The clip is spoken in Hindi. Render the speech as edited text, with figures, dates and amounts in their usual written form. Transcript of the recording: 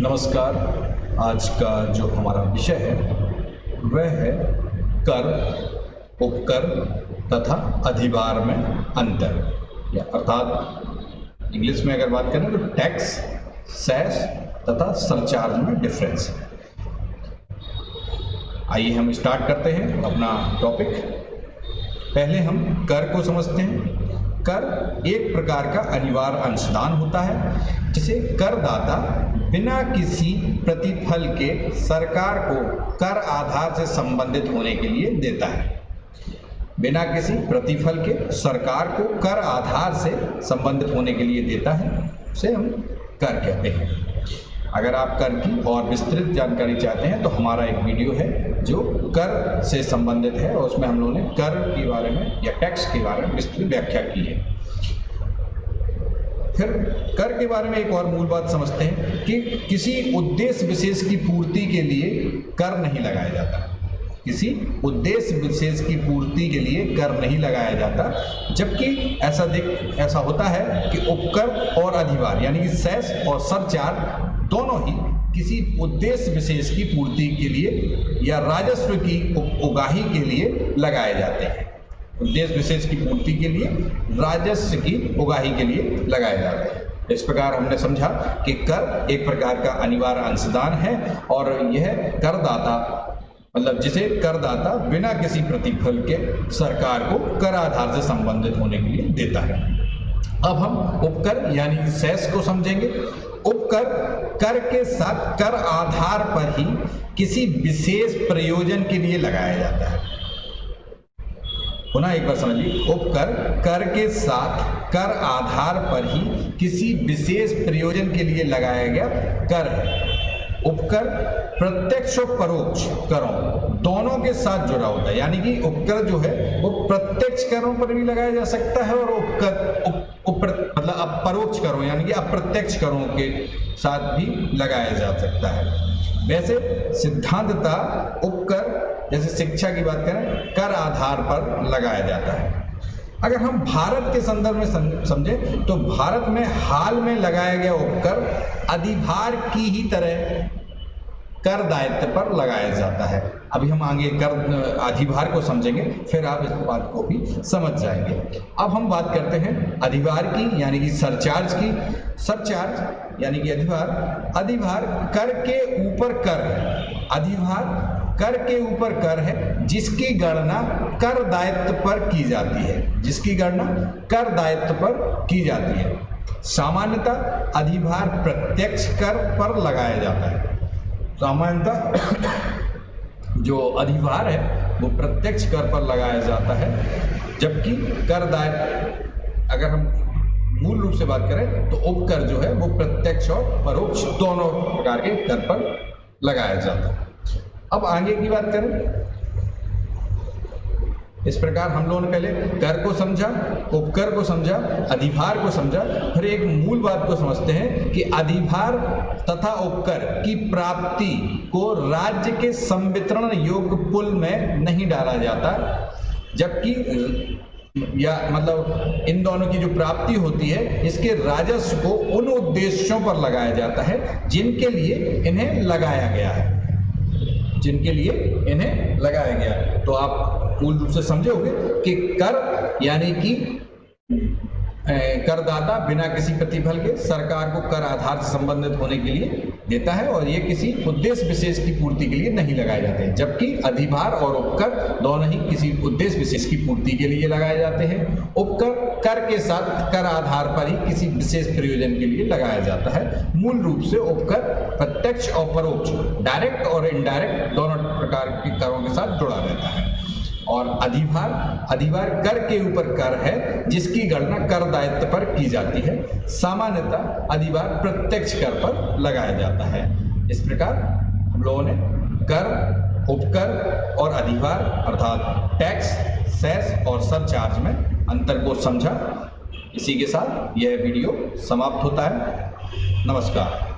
नमस्कार। आज का जो हमारा विषय है वह है कर, उपकर तथा अधिभार में अंतर, या अर्थात इंग्लिश में अगर बात करें तो टैक्स, सेस तथा सरचार्ज में डिफरेंस। आइए हम स्टार्ट करते हैं अपना टॉपिक। पहले हम कर को समझते हैं। कर एक प्रकार का अनिवार्य अंशदान होता है जिसे करदाता बिना किसी प्रतिफल के सरकार को कर आधार से संबंधित होने के लिए देता है। बिना किसी प्रतिफल के सरकार को कर आधार से संबंधित होने के लिए देता है, उसे हम कर कहते हैं। अगर आप कर की और विस्तृत जानकारी चाहते हैं तो हमारा एक वीडियो है जो कर से संबंधित है और उसमें हम लोगों ने कर के बारे में या टैक्स के बारे में विस्तृत व्याख्या की है। फिर कर के बारे में एक और मूल बात समझते हैं कि किसी उद्देश्य विशेष की पूर्ति के लिए कर नहीं लगाया जाता। किसी उद्देश्य विशेष की पूर्ति के लिए कर नहीं लगाया जाता, जबकि ऐसा होता है कि उपकर और अधिभार यानी कि सेस और सरचार्ज दोनों ही किसी उद्देश्य विशेष की पूर्ति के लिए या राजस्व की उगाही के लिए लगाए जाते हैं। उद्देश्य विशेष की पूर्ति के लिए, राजस्व की उगाही के लिए लगाए जाते हैं। इस प्रकार हमने समझा कि कर एक प्रकार का अनिवार्य अंशदान है और यह करदाता मतलब जिसे करदाता बिना किसी प्रतिफल के सरकार को कर आधार से संबंधित होने के लिए देता है। अब हम उपकर यानी सेस को समझेंगे। उपकर कर के साथ कर आधार पर ही किसी विशेष प्रयोजन के लिए लगाया जाता है। पुनः एक बार समझिए, उपकर कर के साथ कर आधार पर ही किसी विशेष प्रयोजन के लिए लगाया गया कर है। उपकर प्रत्यक्ष और परोक्ष करों दोनों के साथ जुड़ा होता है, यानी कि उपकर जो है वो प्रत्यक्ष करों पर भी लगाया जा सकता है और मतलब अपरोक्ष करों यानी कि अप्रत्यक्ष करों के साथ भी लगाया जा सकता है। वैसे सिद्धांततः उपकर जैसे शिक्षा की बात करें कर आधार पर लगाया जाता है। अगर हम भारत के संदर्भ में समझें तो भारत में हाल में लगाया गया उपकर अधिभार की ही तरह कर दायित्व पर लगाया जाता है। अभी हम आगे कर अधिभार को समझेंगे, फिर आप इस बात को भी समझ जाएंगे। अब हम बात करते हैं अधिभार की यानी कि सरचार्ज की। सरचार्ज यानी कि अधिभार, अधिभार कर के ऊपर कर है। अधिभार कर के ऊपर कर है जिसकी गणना कर दायित्व पर की जाती है। जिसकी गणना कर दायित्व पर की जाती है। सामान्यतः अधिभार प्रत्यक्ष कर पर लगाया जाता है। सामान्यतः जो अधिभार है वो प्रत्यक्ष कर पर लगाया जाता है, जबकि कर दायित्व अगर हम मूल रूप से बात करें तो उपकर जो है वो प्रत्यक्ष और परोक्ष दोनों प्रकार के कर पर लगाया जाता है। अब आगे की बात करें, इस प्रकार हम लोगों ने पहले कर को समझा, उपकर को समझा, अधिभार को समझा। फिर एक मूल बात को समझते हैं कि अधिभार तथा उपकर की प्राप्ति को राज्य के संवितरण योग्य पुल में नहीं डाला जाता, जबकि या मतलब इन दोनों की जो प्राप्ति होती है इसके राजस्व को उन उद्देश्यों पर लगाया जाता है जिनके लिए इन्हें लगाया गया है। जिनके लिए इन्हें लगाया गया है। तो आप मूल रूप से समझोगे कि कर यानी कि करदाता बिना किसी प्रतिफल के सरकार को कर आधार से संबंधित होने के लिए देता है और ये किसी उद्देश्य विशेष की पूर्ति के लिए नहीं लगाए जाते हैं, जबकि अधिभार और उपकर दोनों ही किसी उद्देश्य विशेष की पूर्ति के लिए लगाए जाते हैं। उपकर कर के साथ कर आधार पर ही किसी विशेष प्रयोजन के लिए लगाया जाता है। मूल रूप से उपकर प्रत्यक्ष और परोक्ष, डायरेक्ट और इनडायरेक्ट दोनों प्रकार के करों के साथ जुड़ा रहता है। और अधिभार कर के ऊपर कर है जिसकी गणना कर दायित्व पर की जाती है। सामान्यतः अधिभार प्रत्यक्ष कर पर लगाया जाता है। इस प्रकार हम लोगों ने कर, उपकर और अधिभार अर्थात टैक्स, सेस और सरचार्ज में अंतर को समझा। इसी के साथ यह वीडियो समाप्त होता है। नमस्कार।